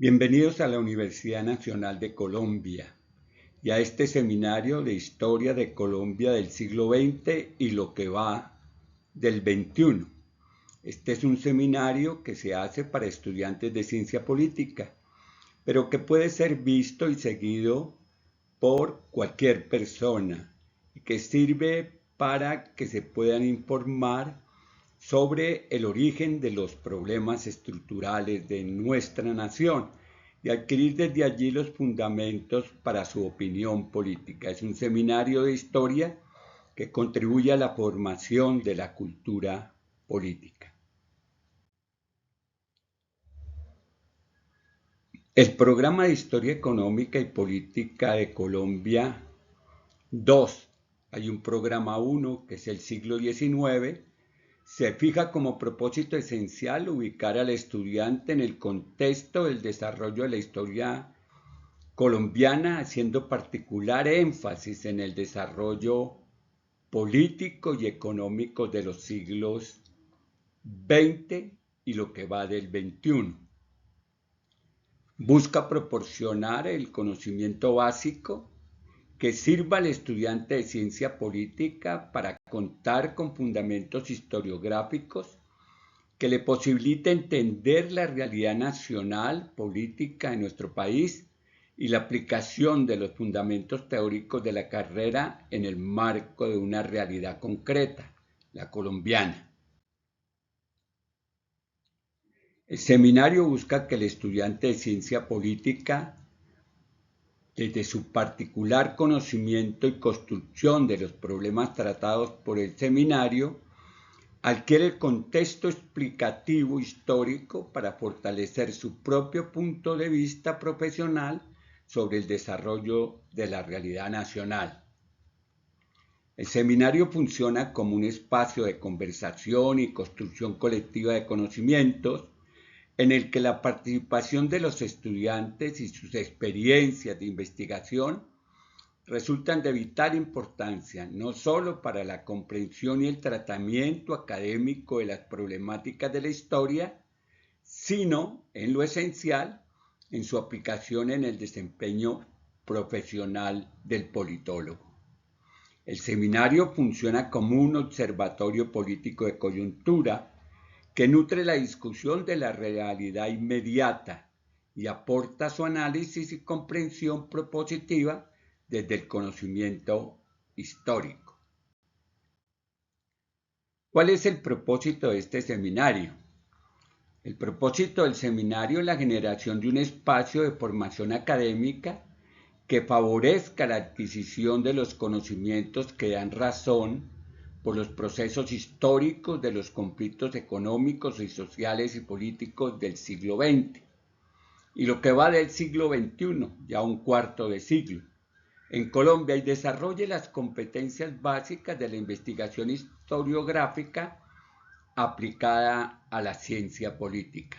Bienvenidos a la Universidad Nacional de Colombia y a este seminario de Historia de Colombia del siglo XX y lo que va del XXI. Este es un seminario que se hace para estudiantes de ciencia política, pero que puede ser visto y seguido por cualquier persona y que sirve para que se puedan informar sobre el origen de los problemas estructurales de nuestra nación y adquirir desde allí los fundamentos para su opinión política. Es un seminario de historia que contribuye a la formación de la cultura política. El programa de Historia Económica y Política de Colombia 2, hay un programa 1 que es el siglo XIX, se fija como propósito esencial ubicar al estudiante en el contexto del desarrollo de la historia colombiana, haciendo particular énfasis en el desarrollo político y económico de los siglos XX y lo que va del XXI. Busca proporcionar el conocimiento básico que sirva al estudiante de ciencia política para contar con fundamentos historiográficos que le posibilite entender la realidad nacional política de nuestro país y la aplicación de los fundamentos teóricos de la carrera en el marco de una realidad concreta, la colombiana. El seminario busca que el estudiante de ciencia política, desde su particular conocimiento y construcción de los problemas tratados por el seminario, adquiere el contexto explicativo histórico para fortalecer su propio punto de vista profesional sobre el desarrollo de la realidad nacional. El seminario funciona como un espacio de conversación y construcción colectiva de conocimientos en el que la participación de los estudiantes y sus experiencias de investigación resultan de vital importancia, no solo para la comprensión y el tratamiento académico de las problemáticas de la historia, sino, en lo esencial, en su aplicación en el desempeño profesional del politólogo. El seminario funciona como un observatorio político de coyuntura que nutre la discusión de la realidad inmediata y aporta su análisis y comprensión propositiva desde el conocimiento histórico. ¿Cuál es el propósito de este seminario? El propósito del seminario es la generación de un espacio de formación académica que favorezca la adquisición de los conocimientos que dan razón por los procesos históricos de los conflictos económicos y sociales y políticos del siglo XX y lo que va del siglo XXI, ya un cuarto de siglo, en Colombia, y desarrolle las competencias básicas de la investigación historiográfica aplicada a la ciencia política.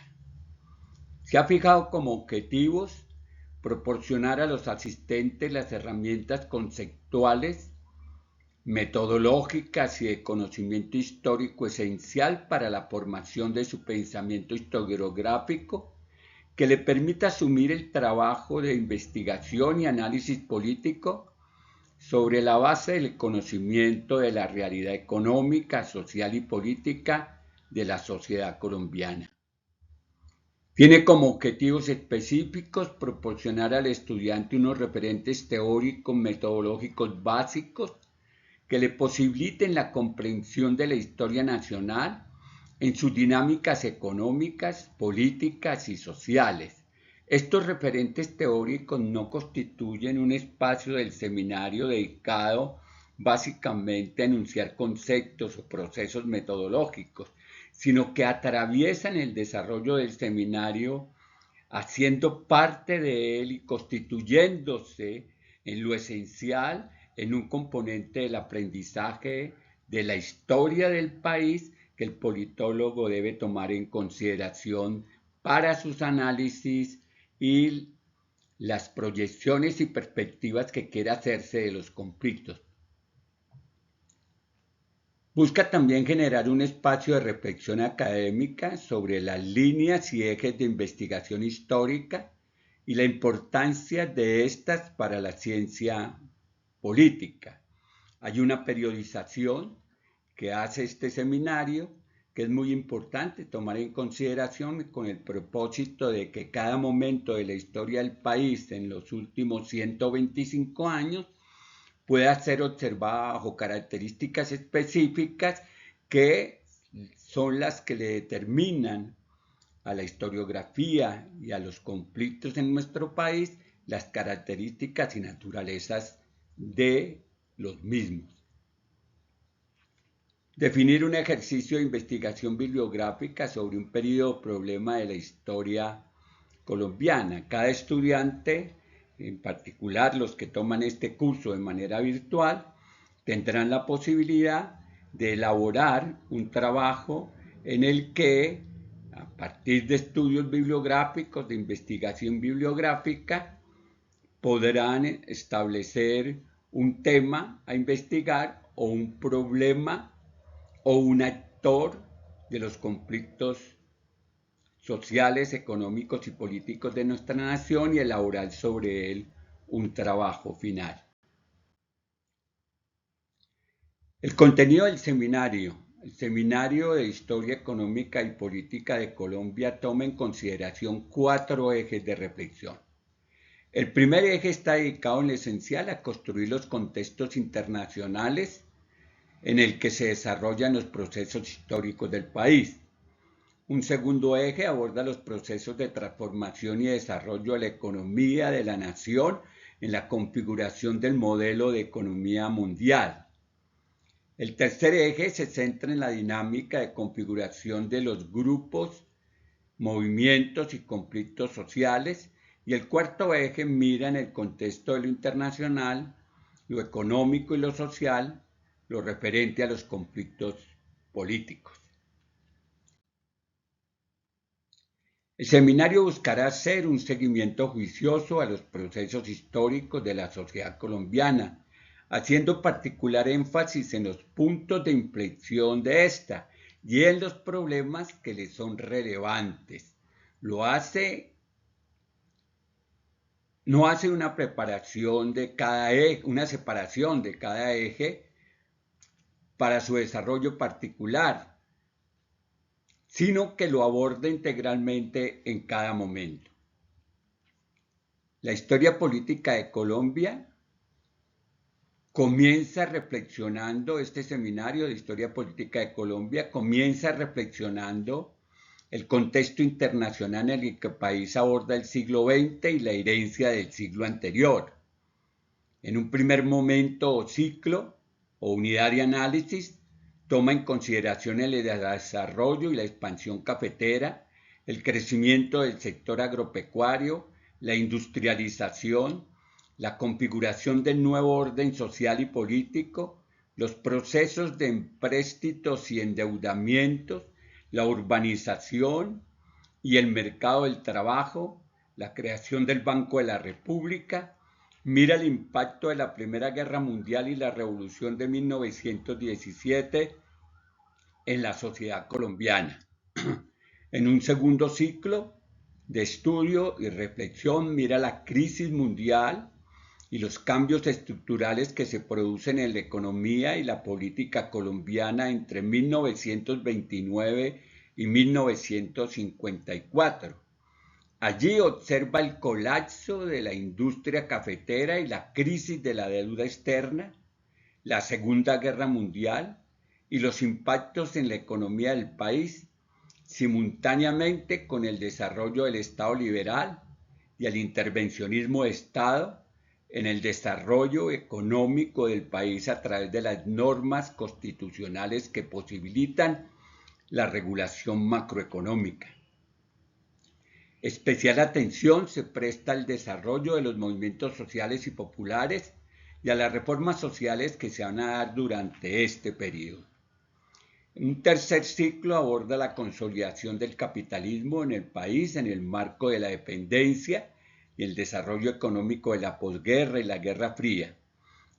Se ha fijado como objetivos proporcionar a los asistentes las herramientas conceptuales, metodológicas y de conocimiento histórico esencial para la formación de su pensamiento historiográfico, que le permita asumir el trabajo de investigación y análisis político sobre la base del conocimiento de la realidad económica, social y política de la sociedad colombiana. Tiene como objetivos específicos proporcionar al estudiante unos referentes teóricos metodológicos básicos que le posibiliten la comprensión de la historia nacional en sus dinámicas económicas, políticas y sociales. Estos referentes teóricos no constituyen un espacio del seminario dedicado básicamente a enunciar conceptos o procesos metodológicos, sino que atraviesan el desarrollo del seminario, haciendo parte de él y constituyéndose en lo esencial en un componente del aprendizaje de la historia del país que el politólogo debe tomar en consideración para sus análisis y las proyecciones y perspectivas que quiera hacerse de los conflictos. Busca también generar un espacio de reflexión académica sobre las líneas y ejes de investigación histórica y la importancia de estas para la ciencia política. Hay una periodización que hace este seminario que es muy importante tomar en consideración con el propósito de que cada momento de la historia del país en los últimos 125 años pueda ser observada bajo características específicas que son las que le determinan a la historiografía y a los conflictos en nuestro país las características y naturalezas de los mismos. Definir un ejercicio de investigación bibliográfica sobre un periodo o problema de la historia colombiana. Cada estudiante, en particular los que toman este curso de manera virtual, tendrán la posibilidad de elaborar un trabajo en el que, a partir de estudios bibliográficos, de investigación bibliográfica, podrán establecer un tema a investigar o un problema o un actor de los conflictos sociales, económicos y políticos de nuestra nación y elaborar sobre él un trabajo final. El contenido del seminario. El Seminario de Historia Económica y Política de Colombia toma en consideración 4 ejes de reflexión. El primer eje está dedicado en lo esencial a construir los contextos internacionales en el que se desarrollan los procesos históricos del país. Un segundo eje aborda los procesos de transformación y desarrollo de la economía de la nación en la configuración del modelo de economía mundial. El tercer eje se centra en la dinámica de configuración de los grupos, movimientos y conflictos sociales, y el cuarto eje mira en el contexto de lo internacional, lo económico y lo social, lo referente a los conflictos políticos. El seminario buscará hacer un seguimiento juicioso a los procesos históricos de la sociedad colombiana, haciendo particular énfasis en los puntos de inflexión de esta y en los problemas que le son relevantes. No hace una preparación de cada eje, una separación de cada eje para su desarrollo particular, sino que lo aborda integralmente en cada momento. La historia política de Colombia comienza reflexionando, este seminario de historia política de Colombia comienza reflexionando el contexto internacional en el que el país aborda el siglo XX y la herencia del siglo anterior. En un primer momento o ciclo o unidad de análisis, toma en consideración el desarrollo y la expansión cafetera, el crecimiento del sector agropecuario, la industrialización, la configuración del nuevo orden social y político, los procesos de empréstitos y endeudamientos, la urbanización y el mercado del trabajo, la creación del Banco de la República. Mira el impacto de la Primera Guerra Mundial y la Revolución de 1917 en la sociedad colombiana. En un segundo ciclo de estudio y reflexión, mira la crisis mundial y los cambios estructurales que se producen en la economía y la política colombiana entre 1929 y 1954. Allí observa el colapso de la industria cafetera y la crisis de la deuda externa, la Segunda Guerra Mundial y los impactos en la economía del país, simultáneamente con el desarrollo del Estado liberal y el intervencionismo de Estado en el desarrollo económico del país a través de las normas constitucionales que posibilitan la regulación macroeconómica. Especial atención se presta al desarrollo de los movimientos sociales y populares y a las reformas sociales que se van a dar durante este periodo. Un tercer ciclo aborda la consolidación del capitalismo en el país en el marco de la dependencia y el desarrollo económico de la posguerra y la Guerra Fría.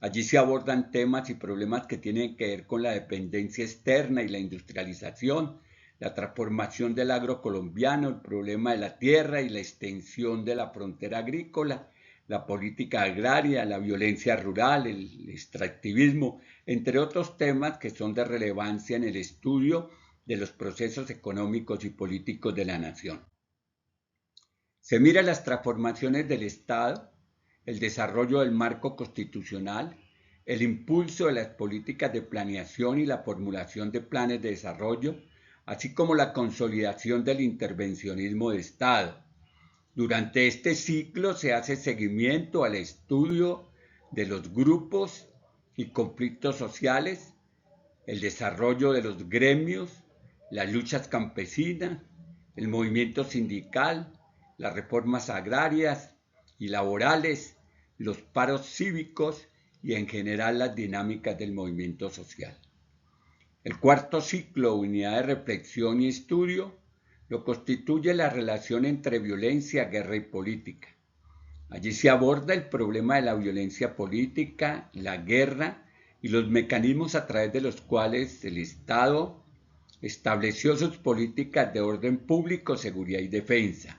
Allí se abordan temas y problemas que tienen que ver con la dependencia externa y la industrialización, la transformación del agro colombiano, el problema de la tierra y la extensión de la frontera agrícola, la política agraria, la violencia rural, el extractivismo, entre otros temas que son de relevancia en el estudio de los procesos económicos y políticos de la nación. Se mira las transformaciones del Estado, el desarrollo del marco constitucional, el impulso de las políticas de planeación y la formulación de planes de desarrollo, así como la consolidación del intervencionismo de Estado. Durante este ciclo se hace seguimiento al estudio de los grupos y conflictos sociales, el desarrollo de los gremios, las luchas campesinas, el movimiento sindical, las reformas agrarias y laborales, los paros cívicos y en general las dinámicas del movimiento social. El cuarto ciclo, unidad de reflexión y estudio, lo constituye la relación entre violencia, guerra y política. Allí se aborda el problema de la violencia política, la guerra y los mecanismos a través de los cuales el Estado estableció sus políticas de orden público, seguridad y defensa.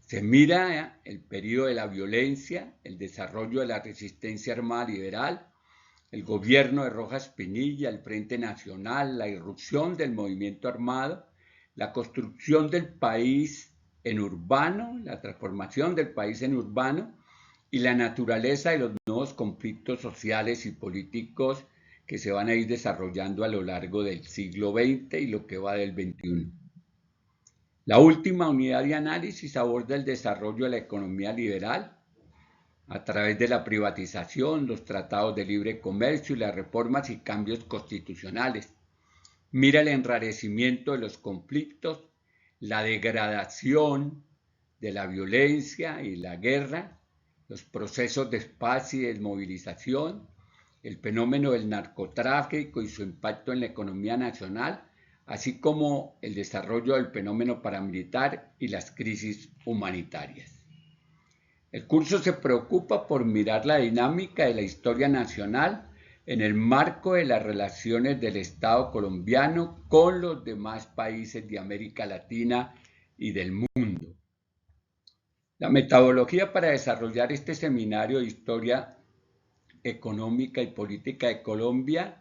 Se mira el periodo de la violencia, el desarrollo de la resistencia armada liberal, el gobierno de Rojas Pinilla, el Frente Nacional, la irrupción del movimiento armado, la construcción del país en urbano, la transformación del país en urbano y la naturaleza de los nuevos conflictos sociales y políticos que se van a ir desarrollando a lo largo del siglo XX y lo que va del XXI. La última unidad de análisis aborda el desarrollo de la economía liberal a través de la privatización, los tratados de libre comercio y las reformas y cambios constitucionales. Mira el enrarecimiento de los conflictos, la degradación de la violencia y la guerra, los procesos de paz y desmovilización, el fenómeno del narcotráfico y su impacto en la economía nacional, así como el desarrollo del fenómeno paramilitar y las crisis humanitarias. El curso se preocupa por mirar la dinámica de la historia nacional en el marco de las relaciones del Estado colombiano con los demás países de América Latina y del mundo. La metodología para desarrollar este seminario de historia económica y política de Colombia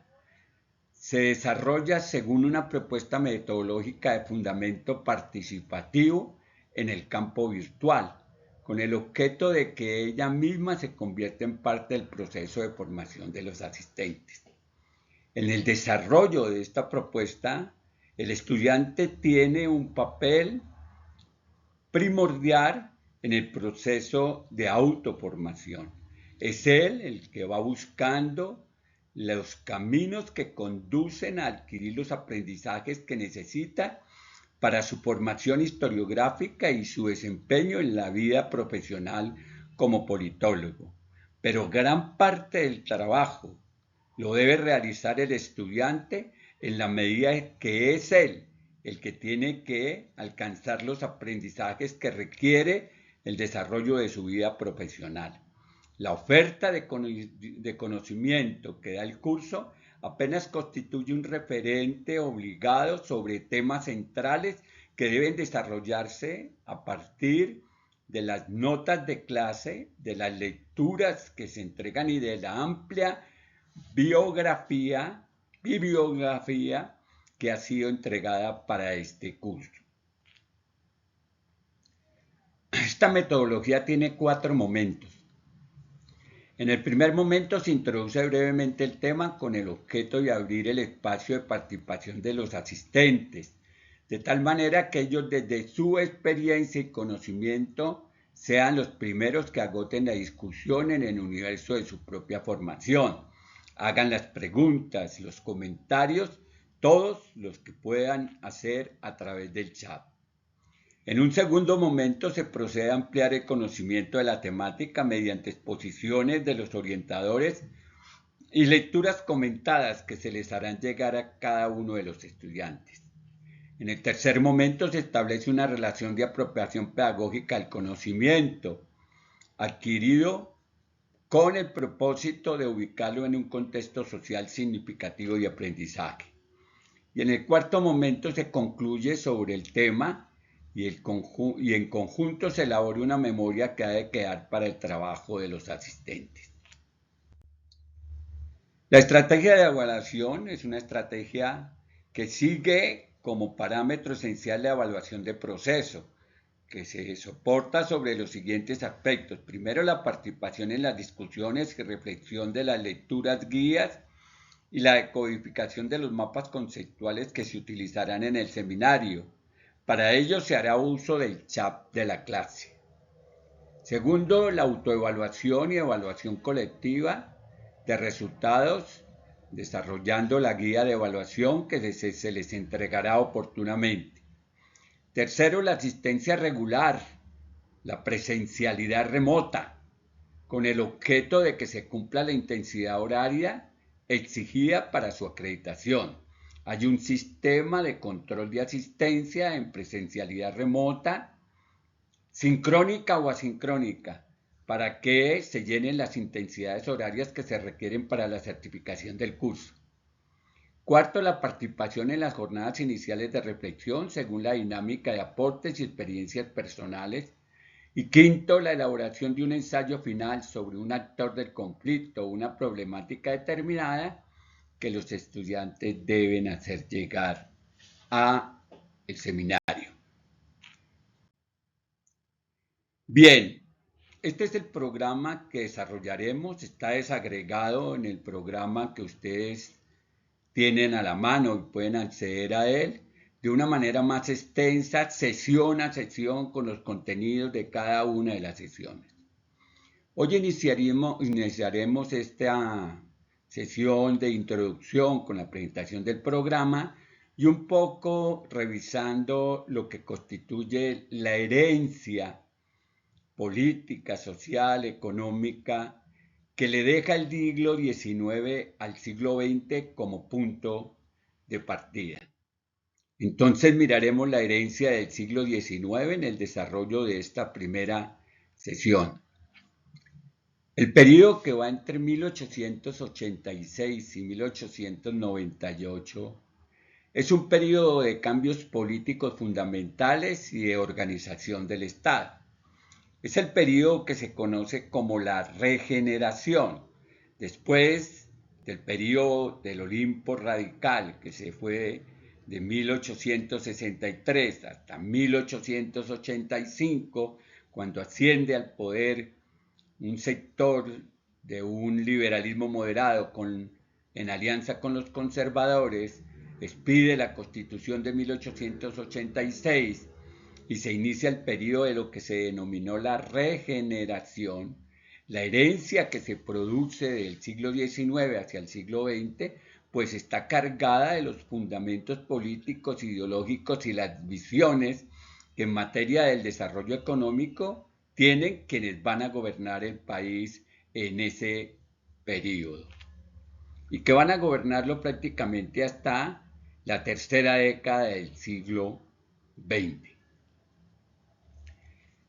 se desarrolla según una propuesta metodológica de fundamento participativo en el campo virtual, con el objeto de que ella misma se convierta en parte del proceso de formación de los asistentes. En el desarrollo de esta propuesta, el estudiante tiene un papel primordial en el proceso de autoformación. Es él el que va buscando los caminos que conducen a adquirir los aprendizajes que necesita para su formación historiográfica y su desempeño en la vida profesional como politólogo. Pero gran parte del trabajo lo debe realizar el estudiante en la medida que es él el que tiene que alcanzar los aprendizajes que requiere el desarrollo de su vida profesional. La oferta de conocimiento que da el curso apenas constituye un referente obligado sobre temas centrales que deben desarrollarse a partir de las notas de clase, de las lecturas que se entregan y de la amplia bibliografía que ha sido entregada para este curso. Esta metodología tiene 4 momentos. En el primer momento se introduce brevemente el tema con el objeto de abrir el espacio de participación de los asistentes, de tal manera que ellos desde su experiencia y conocimiento sean los primeros que agoten la discusión en el universo de su propia formación, hagan las preguntas, los comentarios, todos los que puedan hacer a través del chat. En un segundo momento se procede a ampliar el conocimiento de la temática mediante exposiciones de los orientadores y lecturas comentadas que se les harán llegar a cada uno de los estudiantes. En el tercer momento se establece una relación de apropiación pedagógica del conocimiento adquirido con el propósito de ubicarlo en un contexto social significativo de aprendizaje. Y en el cuarto momento se concluye sobre el tema y en conjunto se elabora una memoria que ha de quedar para el trabajo de los asistentes. La estrategia de evaluación es una estrategia que sigue como parámetro esencial la evaluación de proceso, que se soporta sobre los siguientes aspectos. Primero, la participación en las discusiones y reflexión de las lecturas guías y la decodificación de los mapas conceptuales que se utilizarán en el seminario. Para ello se hará uso del chat de la clase. Segundo, la autoevaluación y evaluación colectiva de resultados, desarrollando la guía de evaluación que se les entregará oportunamente. Tercero, la asistencia regular, la presencialidad remota, con el objeto de que se cumpla la intensidad horaria exigida para su acreditación. Hay un sistema de control de asistencia en presencialidad remota, sincrónica o asincrónica, para que se llenen las intensidades horarias que se requieren para la certificación del curso. Cuarto, la participación en las jornadas iniciales de reflexión según la dinámica de aportes y experiencias personales. Y quinto, la elaboración de un ensayo final sobre un actor del conflicto o una problemática determinada que los estudiantes deben hacer llegar al seminario. Bien, este es el programa que desarrollaremos, está desagregado en el programa que ustedes tienen a la mano y pueden acceder a él de una manera más extensa, sesión a sesión, con los contenidos de cada una de las sesiones. Hoy iniciaremos esta sesión de introducción con la presentación del programa y un poco revisando lo que constituye la herencia política, social, económica, que le deja el siglo XIX al siglo XX como punto de partida. Entonces miraremos la herencia del siglo XIX en el desarrollo de esta primera sesión. El periodo que va entre 1886 y 1898 es un periodo de cambios políticos fundamentales y de organización del Estado. Es el periodo que se conoce como la regeneración, después del periodo del Olimpo radical, que se fue de 1863 hasta 1885, cuando asciende al poder un sector de un liberalismo moderado en alianza con los conservadores, expide la Constitución de 1886 y se inicia el periodo de lo que se denominó la regeneración. La herencia que se produce del siglo XIX hacia el siglo XX, pues está cargada de los fundamentos políticos, ideológicos y las visiones que en materia del desarrollo económico tienen quienes van a gobernar el país en ese periodo. Y que van a gobernarlo prácticamente hasta la tercera década del siglo XX.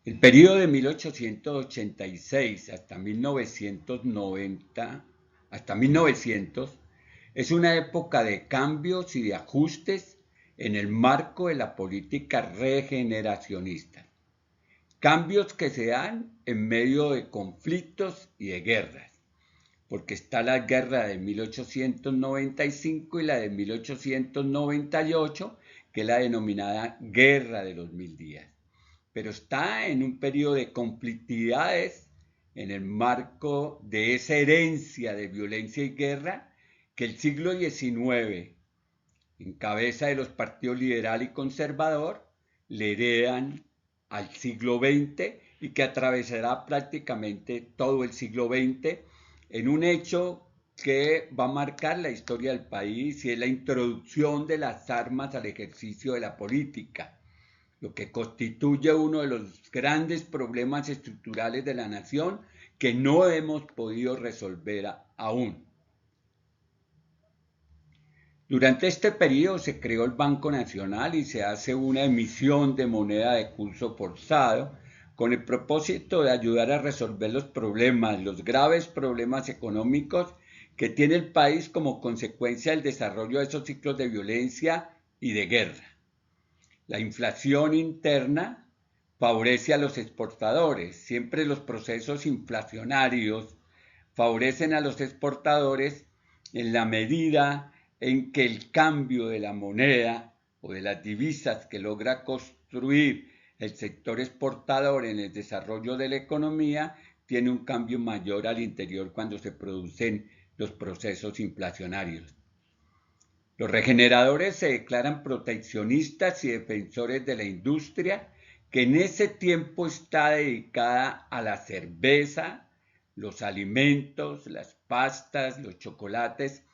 El periodo de 1886 hasta 1900 es una época de cambios y de ajustes en el marco de la política regeneracionista. Cambios que se dan en medio de conflictos y de guerras, porque está la guerra de 1895 y la de 1898, que es la denominada Guerra de los Mil Días. Pero está en un periodo de conflictividades en el marco de esa herencia de violencia y guerra que el siglo XIX, en cabeza de los partidos liberal y conservador, le heredan al siglo XX y que atravesará prácticamente todo el siglo XX en un hecho que va a marcar la historia del país y es la introducción de las armas al ejercicio de la política, lo que constituye uno de los grandes problemas estructurales de la nación que no hemos podido resolver aún. Durante este periodo se creó el Banco Nacional y se hace una emisión de moneda de curso forzado con el propósito de ayudar a resolver los graves problemas económicos que tiene el país como consecuencia del desarrollo de esos ciclos de violencia y de guerra. La inflación interna favorece a los exportadores. Siempre los procesos inflacionarios favorecen a los exportadores en la medida en que el cambio de la moneda o de las divisas que logra construir el sector exportador en el desarrollo de la economía tiene un cambio mayor al interior cuando se producen los procesos inflacionarios. Los regeneradores se declaran proteccionistas y defensores de la industria que en ese tiempo está dedicada a la cerveza, los alimentos, las pastas, los chocolates,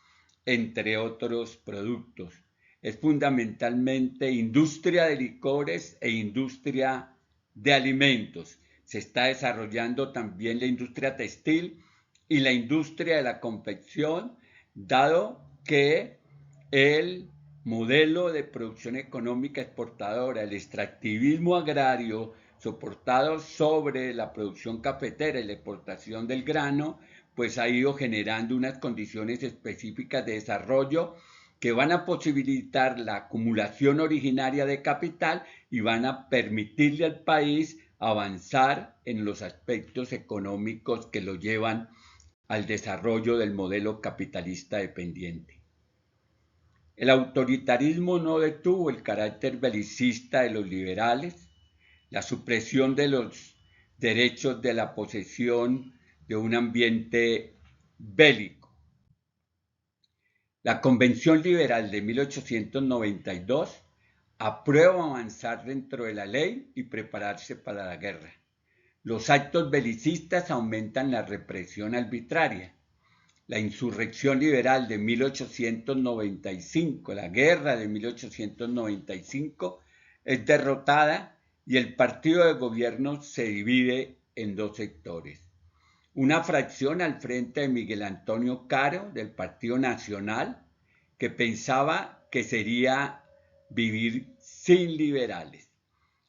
entre otros productos. Es fundamentalmente industria de licores e industria de alimentos. Se está desarrollando también la industria textil y la industria de la confección, dado que el modelo de producción económica exportadora, el extractivismo agrario soportado sobre la producción cafetera y la exportación del grano, pues ha ido generando unas condiciones específicas de desarrollo que van a posibilitar la acumulación originaria de capital y van a permitirle al país avanzar en los aspectos económicos que lo llevan al desarrollo del modelo capitalista dependiente. El autoritarismo no detuvo el carácter belicista de los liberales, la supresión de los derechos de la posesión de un ambiente bélico. La Convención Liberal de 1892 aprueba avanzar dentro de la ley y prepararse para la guerra. Los actos belicistas aumentan la represión arbitraria. La insurrección liberal de 1895, la guerra de 1895, es derrotada y el partido de gobierno se divide en dos sectores. Una fracción al frente de Miguel Antonio Caro, del Partido Nacional, que pensaba que sería vivir sin liberales.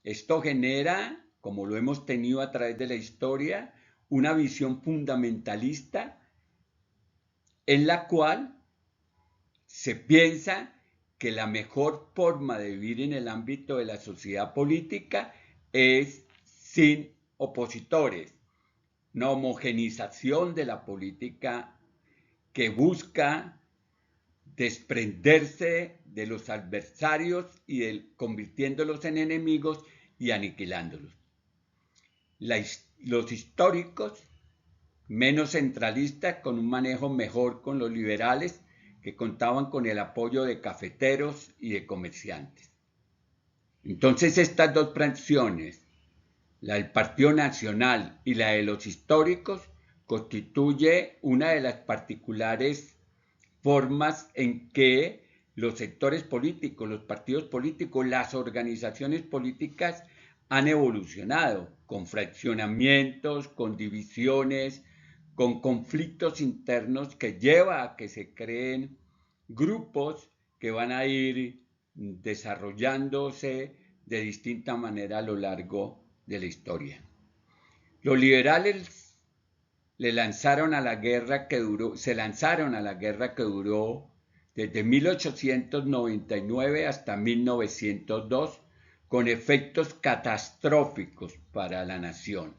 Esto genera, como lo hemos tenido a través de la historia, una visión fundamentalista en la cual se piensa que la mejor forma de vivir en el ámbito de la sociedad política es sin opositores, una homogenización de la política que busca desprenderse de los adversarios y convirtiéndolos en enemigos y aniquilándolos. Los históricos menos centralistas, con un manejo mejor con los liberales, que contaban con el apoyo de cafeteros y de comerciantes. Entonces estas dos fracciones, la del Partido Nacional y la de los históricos, constituye una de las particulares formas en que los sectores políticos, los partidos políticos, las organizaciones políticas han evolucionado, con fraccionamientos, con divisiones, con conflictos internos que lleva a que se creen grupos que van a ir desarrollándose de distinta manera a lo largo de la historia. Los liberales se lanzaron a la guerra que duró desde 1899 hasta 1902, con efectos catastróficos para la nación.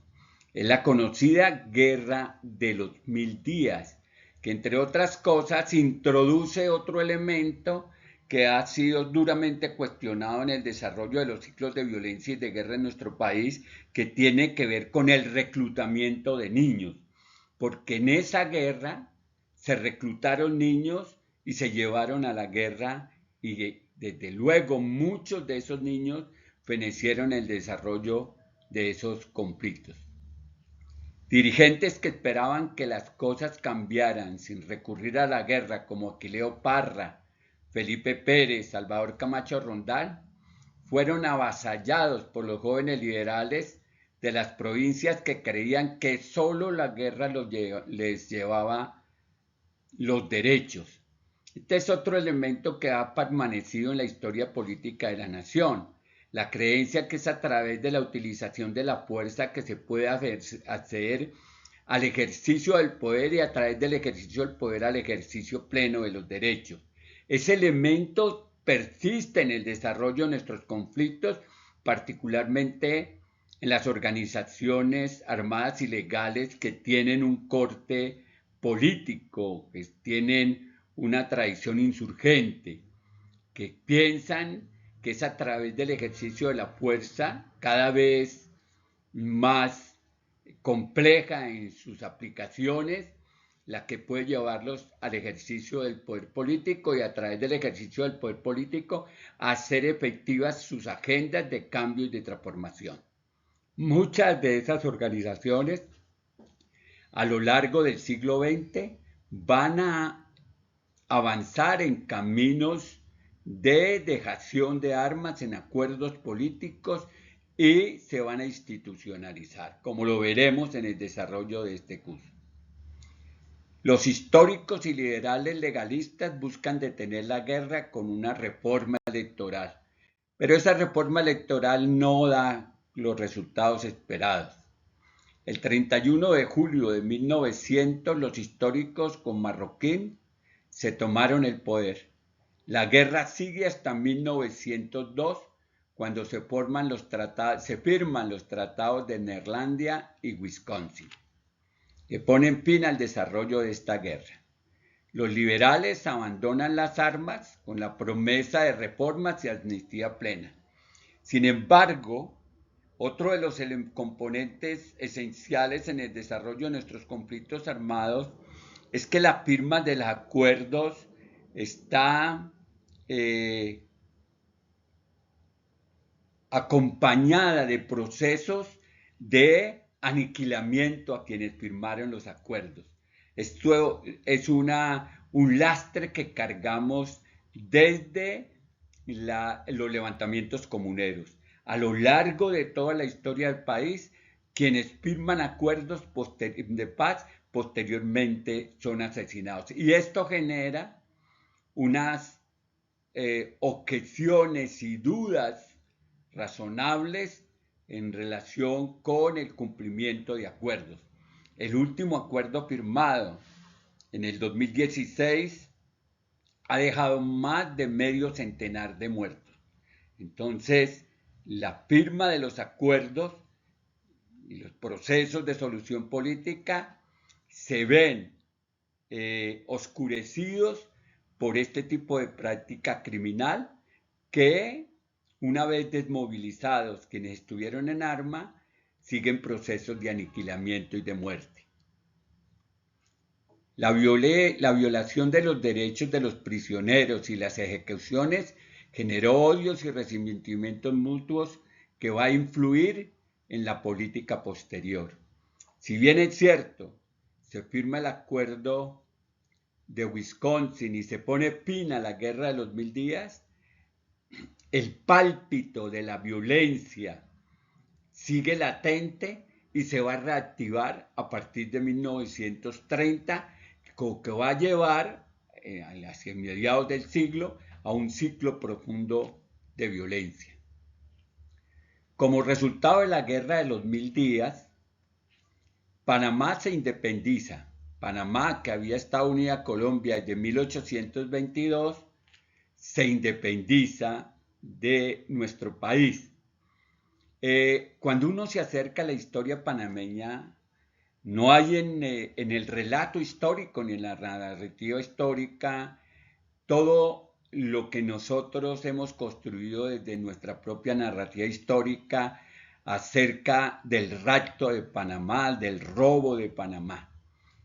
Es la conocida Guerra de los 1000 días, que entre otras cosas introduce otro elemento que ha sido duramente cuestionado en el desarrollo de los ciclos de violencia y de guerra en nuestro país, que tiene que ver con el reclutamiento de niños, porque en esa guerra se reclutaron niños y se llevaron a la guerra y desde luego muchos de esos niños fenecieron el desarrollo de esos conflictos. Dirigentes que esperaban que las cosas cambiaran sin recurrir a la guerra, como Aquileo Parra, Felipe Pérez, Salvador Camacho Rondán, fueron avasallados por los jóvenes liberales de las provincias que creían que solo la guerra les llevaba los derechos. Este es otro elemento que ha permanecido en la historia política de la nación. La creencia que es a través de la utilización de la fuerza que se puede acceder al ejercicio del poder y a través del ejercicio del poder al ejercicio pleno de los derechos. Ese elemento persiste en el desarrollo de nuestros conflictos, particularmente en las organizaciones armadas ilegales que tienen un corte político, que tienen una tradición insurgente, que piensan que es a través del ejercicio de la fuerza cada vez más compleja en sus aplicaciones, la que puede llevarlos al ejercicio del poder político y a través del ejercicio del poder político hacer efectivas sus agendas de cambio y de transformación. Muchas de esas organizaciones a lo largo del siglo XX van a avanzar en caminos de dejación de armas, en acuerdos políticos y se van a institucionalizar, como lo veremos en el desarrollo de este curso. Los históricos y liberales legalistas buscan detener la guerra con una reforma electoral, pero esa reforma electoral no da los resultados esperados. El 31 de julio de 1900, los históricos con Marroquín se tomaron el poder. La guerra sigue hasta 1902, cuando se firman los tratados de Neerlandia y Wisconsin, que ponen fin al desarrollo de esta guerra. Los liberales abandonan las armas con la promesa de reformas y amnistía plena. Sin embargo, otro de los componentes esenciales en el desarrollo de nuestros conflictos armados es que la firma de los acuerdos está acompañada de procesos de aniquilamiento a quienes firmaron los acuerdos. Esto es un lastre que cargamos desde los levantamientos comuneros. A lo largo de toda la historia del país, quienes firman acuerdos de paz posteriormente son asesinados. Y esto genera unas objeciones y dudas razonables en relación con el cumplimiento de acuerdos. El último acuerdo firmado en el 2016 ha dejado más de medio centenar de muertos. Entonces, la firma de los acuerdos y los procesos de solución política se ven oscurecidos por este tipo de práctica criminal que, una vez desmovilizados quienes estuvieron en arma, siguen procesos de aniquilamiento y de muerte. La violación de los derechos de los prisioneros y las ejecuciones generó odios y resentimientos mutuos que va a influir en la política posterior. Si bien es cierto, se firma el acuerdo de Wisconsin y se pone fin a la guerra de los 1000 días, el pálpito de la violencia sigue latente y se va a reactivar a partir de 1930, que va a llevar hacia mediados del siglo a un ciclo profundo de violencia. Como resultado de la guerra de los 1000 días, Panamá se independiza. Panamá, que había estado unida a Colombia desde 1822, se independiza de nuestro país. Cuando uno se acerca a la historia panameña, no hay en el relato histórico ni en la narrativa histórica todo lo que nosotros hemos construido desde nuestra propia narrativa histórica acerca del rapto de Panamá, del robo de Panamá.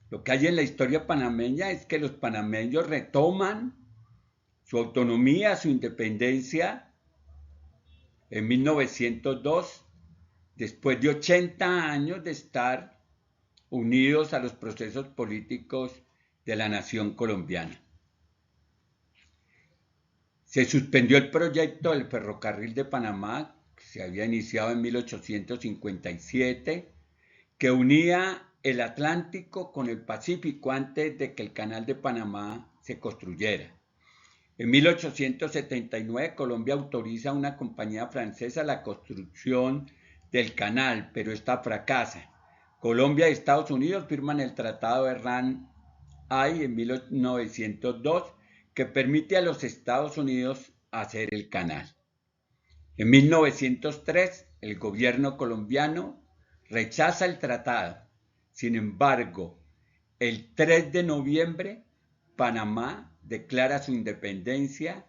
Lo que hay en la historia panameña es que los panameños retoman su autonomía, su independencia en 1902, después de 80 años de estar unidos a los procesos políticos de la nación colombiana. Se suspendió el proyecto del ferrocarril de Panamá, que se había iniciado en 1857, que unía el Atlántico con el Pacífico antes de que el canal de Panamá se construyera. En 1879 Colombia autoriza a una compañía francesa la construcción del canal, pero esta fracasa. Colombia y Estados Unidos firman el Tratado de Rhan-Hay en 1902 que permite a los Estados Unidos hacer el canal. En 1903 el gobierno colombiano rechaza el tratado. Sin embargo, el 3 de noviembre Panamá declara su independencia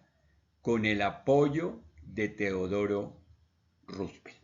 con el apoyo de Teodoro Roosevelt.